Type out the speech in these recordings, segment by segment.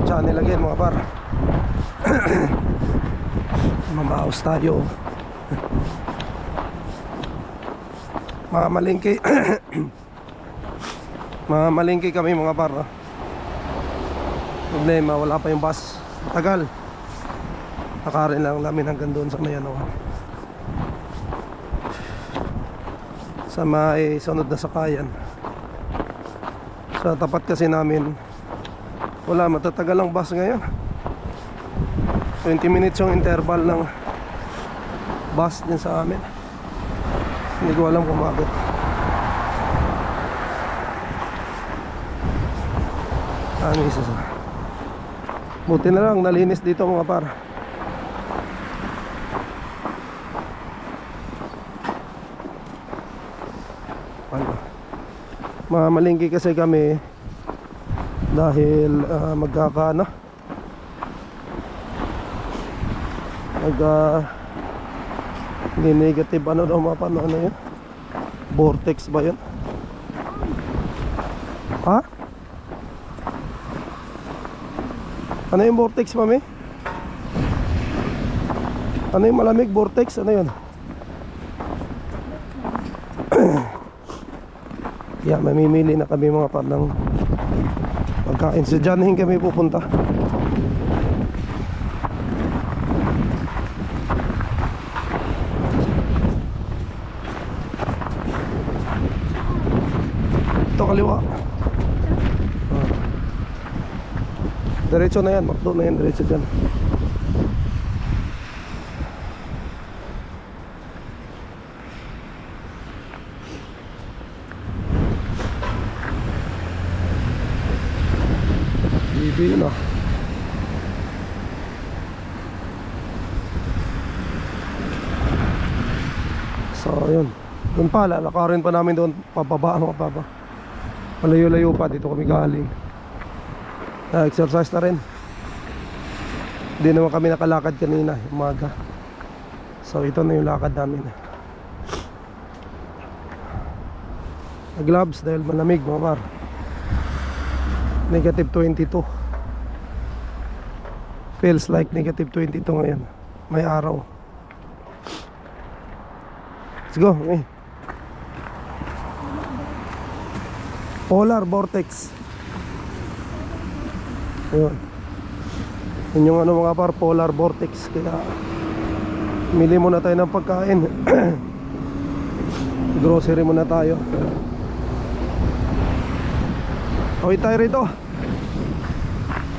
Channel again mga par. Mamaos tayo. Mamalingki. Mamalingki kami mga par. Problema, wala pa yung bus. Tagal. Nakarin lang namin hanggang doon sa may ano, sa may sunod na sakayan. Sa tapat kasi namin wala, matatagal ang bus ngayon. 20 minutes yung interval ng bus din sa amin. Hindi ko alam kung maabot. Ano isa sa buti na lang nalinis dito mga par. Mamalingki kasi kami dahil negative ano daw mga paano, ano yun, vortex ba yun? Ha? Ano yung vortex, mami? Ano yung malamig vortex? Ano yun? Yeah, mamimili na kami mga par ng pagkain. Sa Janhin kami pupunta. Ito kaliwa. Diretso na yan, makdo na yan, diretso dyan. Yun ah. So yun, doon pa, lalakarin pa namin doon pababa, mga papa. Malayo-layo pa, dito kami galing. Exercise na rin. Hindi naman kami nakalakad kanina, umaga. So ito na yung lakad namin. Gloves dahil malamig mga par. Negative 22. Feels like negative 22 ngayon. May araw. Let's go. Okay. Polar vortex. Ayun. Yun yung ano mga par, polar vortex. Kaya mili muna tayo ng pagkain. Grocery muna tayo. Okay tayo rito.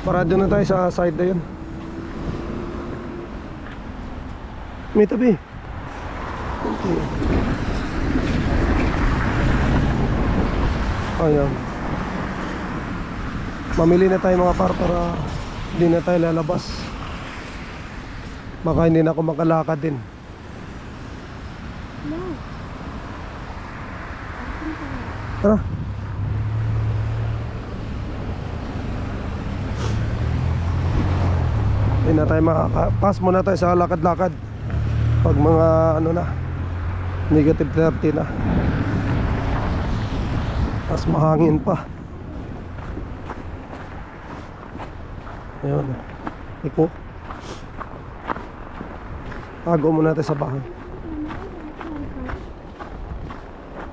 Parado na tayo sa side na yun. May tabi. Okay. Ayan. Mamili na tayo mga par para hindi na tayo lalabas. Baka hindi na ako makalakad din. Tara. Hindi na tayo makakapas muna tayo sa lakad-lakad. Pag mga ano na, negative 30 na. Tapos mahangin pa. Ayun. Iko. Tago muna tayo sa bahay.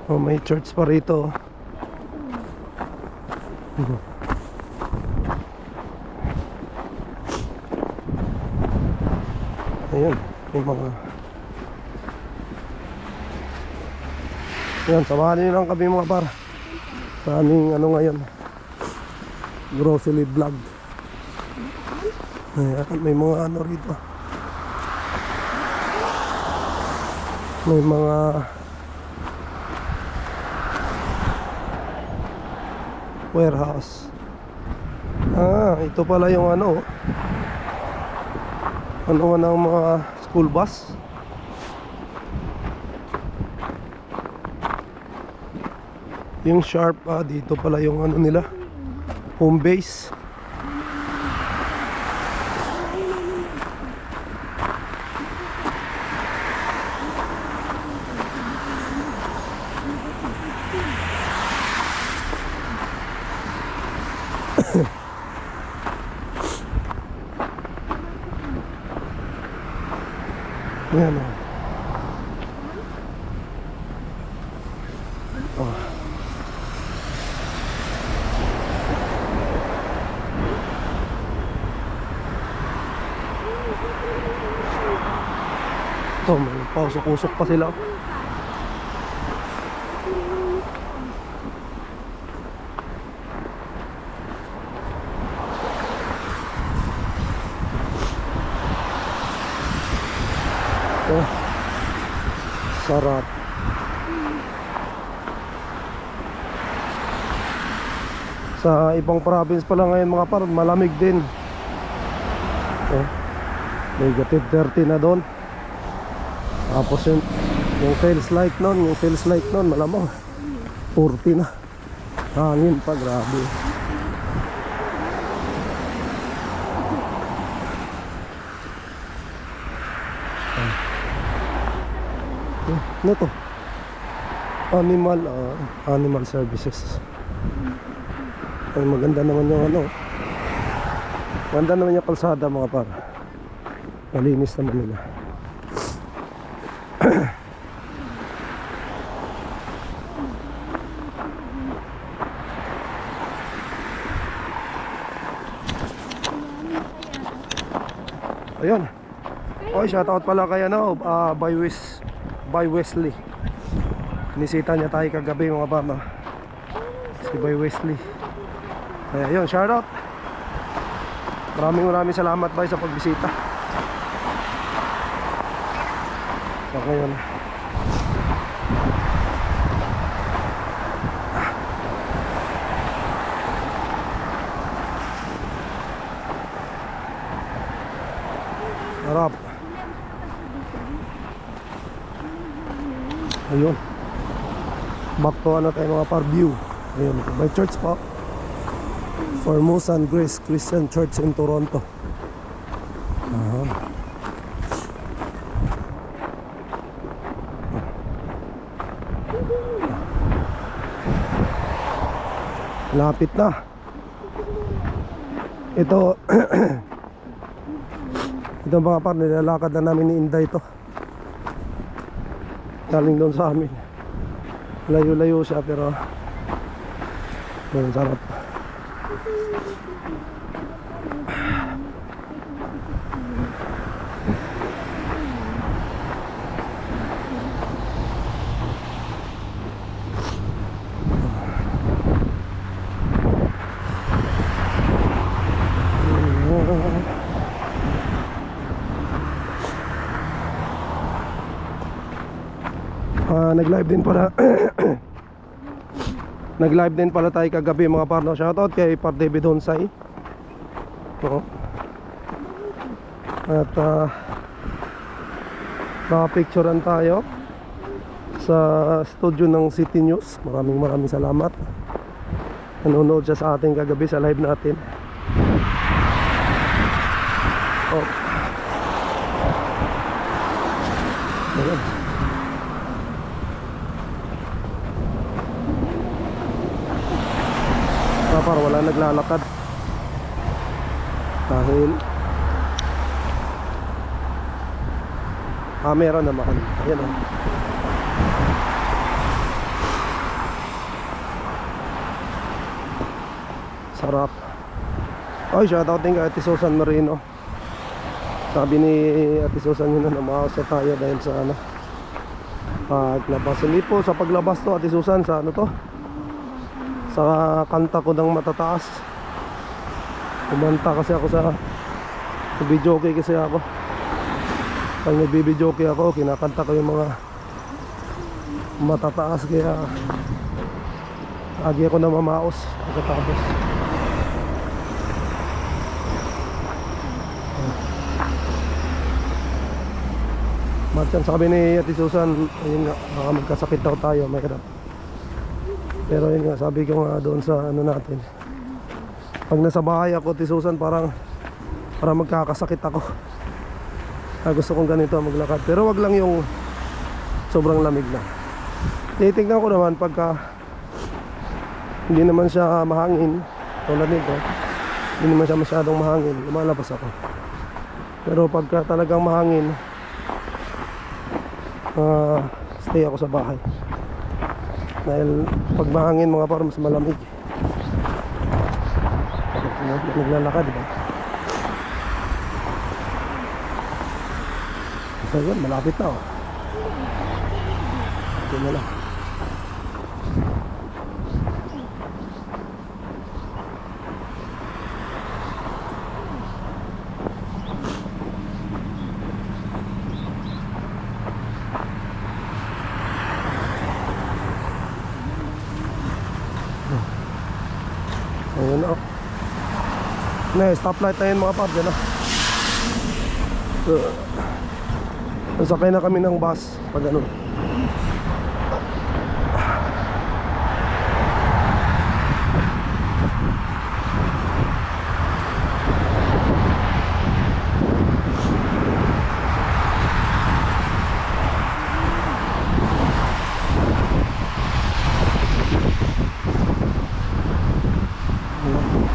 Oh, may church pa rito. Ayun, yung mga yan, samahan nyo lang kami mga par sa aming ano ngayon, grocery vlog. Ayan, may mga ano rito, may mga warehouse. Ito pala yung ano ng mga school bus. Yung Sharp, dito pala yung ano nila, home base. Yan o. Ito, may pausok-usok pa sila. Oh, sarap. Sa ibang province pala ngayon mga par, malamig din. Oh, negative 30 na doon. Tapos yung tails light nun malamang 40 na. Hangin pa, grabe. Ano to? Animal services. Ay, maganda naman yung ano. Maganda naman yung kalsada mga par. Malinis naman nila. Ayun. Oy, shoutout pala kay ano, by Wesley. Inisita niya tayo kagabi mga bata. Si By Wesley. Ayun, shoutout. Maraming salamat Bay sa pagbisita. So ngayon, harap. Ayun. Back to ano tayo mga par view. Ayun, by church po. Formosan Grace Christian Church in Toronto. Lapit na. Ito ito mga par, nilalakad na namin ni Inday ito. Galing doon sa amin. Layo-layo siya pero sarap. Nag-live din pala nag-live din pala tayo kagabi mga partner. Shoutout kay Par David Honsay. At nakapicturean tayo sa studio ng City News. Maraming salamat. Nanonood siya sa ating kagabi sa live natin. Ayan. Para wala naglalakad dahil meron naman. Ayan o. Sarap. Ay, shoutout din kay Ate Susan Marino. Sabi ni Ate Susan yun na umawas na tayo dahil sa ano, paglabas. Hindi po sa paglabas to Ate Susan, sa ano to, sa kanta ko ng matataas. Kumanta kasi ako sa video-okay kasi ako. Pag nagbi-video-okay ako, kinakanta ko yung mga matataas. Kaya agi ako na mamaos pagkatapos. Matyan, sabi ni Ate Susan, ayun nga, baka magkasakit daw tayo, mahirap. Pero yun nga, sabi ko nga doon sa ano natin, pag nasa bahay ako, Tisusan, parang magkakasakit ako. Gusto kong ganito maglakad, pero wag lang yung sobrang lamig na. Titignan ko naman pagka hindi naman siya mahangin, tulad nito, hindi naman siya masyadong mahangin, lumalabas ako. Pero pagka talagang mahangin, stay ako sa bahay. Dahil pag mahangin mga par, mas malamig. Naglalakad, diba? So yun, malapit na, oh. Ito na lang. Ayun na, oh. Stoplight na yun mga par, dyan na. Nasakay na kami ng bus pag ano.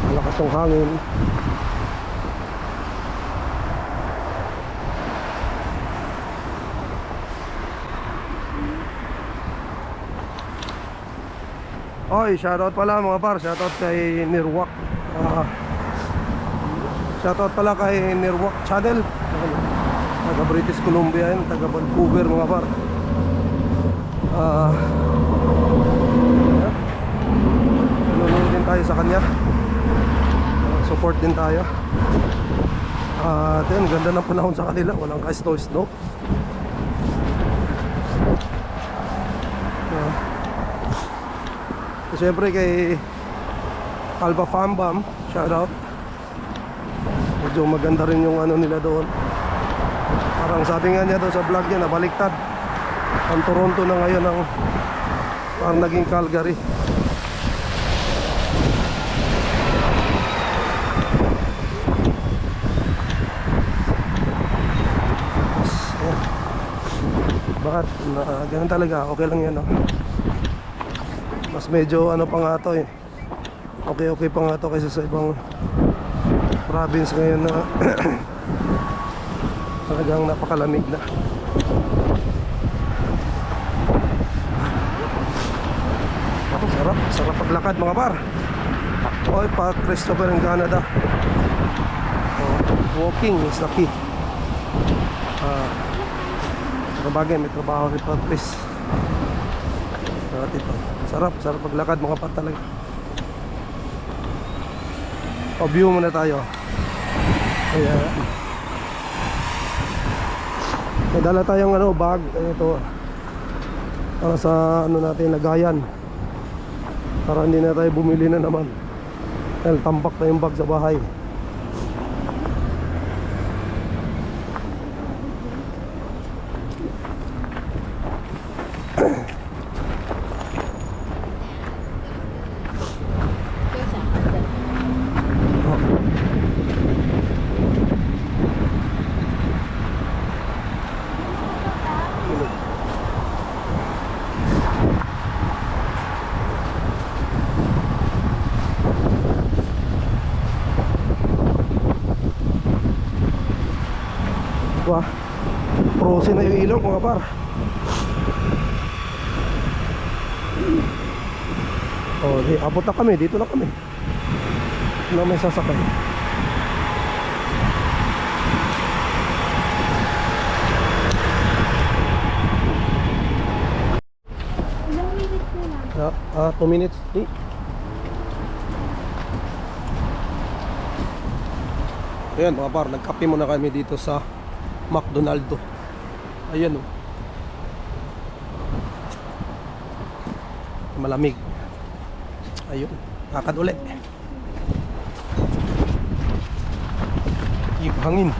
Malakas yung hangin. Oy, shoutout pala mga par, shoutout kay Nirwak. Shoutout pala kay Nirwak Channel. Taga British Columbia yan, taga Vancouver mga par. Nanonood din tayo sa kanya. Support din tayo. Yun, ganda ng panahon sa kanila, walang ka-snow. Siyempre kay Alba Fambam, shoutout. Medyo maganda rin yung ano nila doon. Parang sabi nga niya doon sa vlog niya, nabaliktad. Ang Toronto na ngayon ang parang naging Calgary. Bakit? Ganun talaga, okay lang yan, no? Mas medyo ano pa nga to eh, okay pa nga to kaysa sa ibang province ngayon na talagang napakalamig na. Sarap paglakad mga par. Oy, pa Christopher in Canada. Walking is the key. Sabagay, may trabaho rin pa Chris. Ito. Sarap paglakad mga par talaga. O-view muna tayo. Kaya may dala tayong ano, bag. Ito para sa ano natin, lagayan. Para hindi na tayo bumili na naman. Dahil tampak na yung bag sa bahay. Wah, frozen na yung ilog mga par. Oh, di abot na kami, dito na kami. Ano may sasakay? Ilang minutes na lang? 2 minutes. Ayan mga par, nagkape muna kami dito sa McDonaldo. Ayan, oh. Malamig. Ayun, kakad uli. Hangin.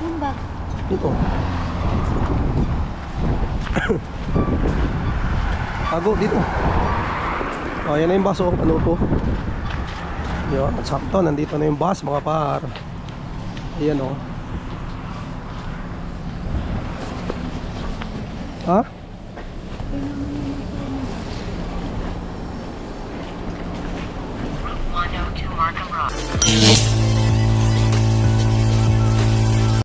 Yung bag. Ito. tago dito. O, yan na yung bus, oh. Ano to? Yun, sakto, nandito na yung bus, mga par. Ayan, oh. Ha? Route 102 Markham Road.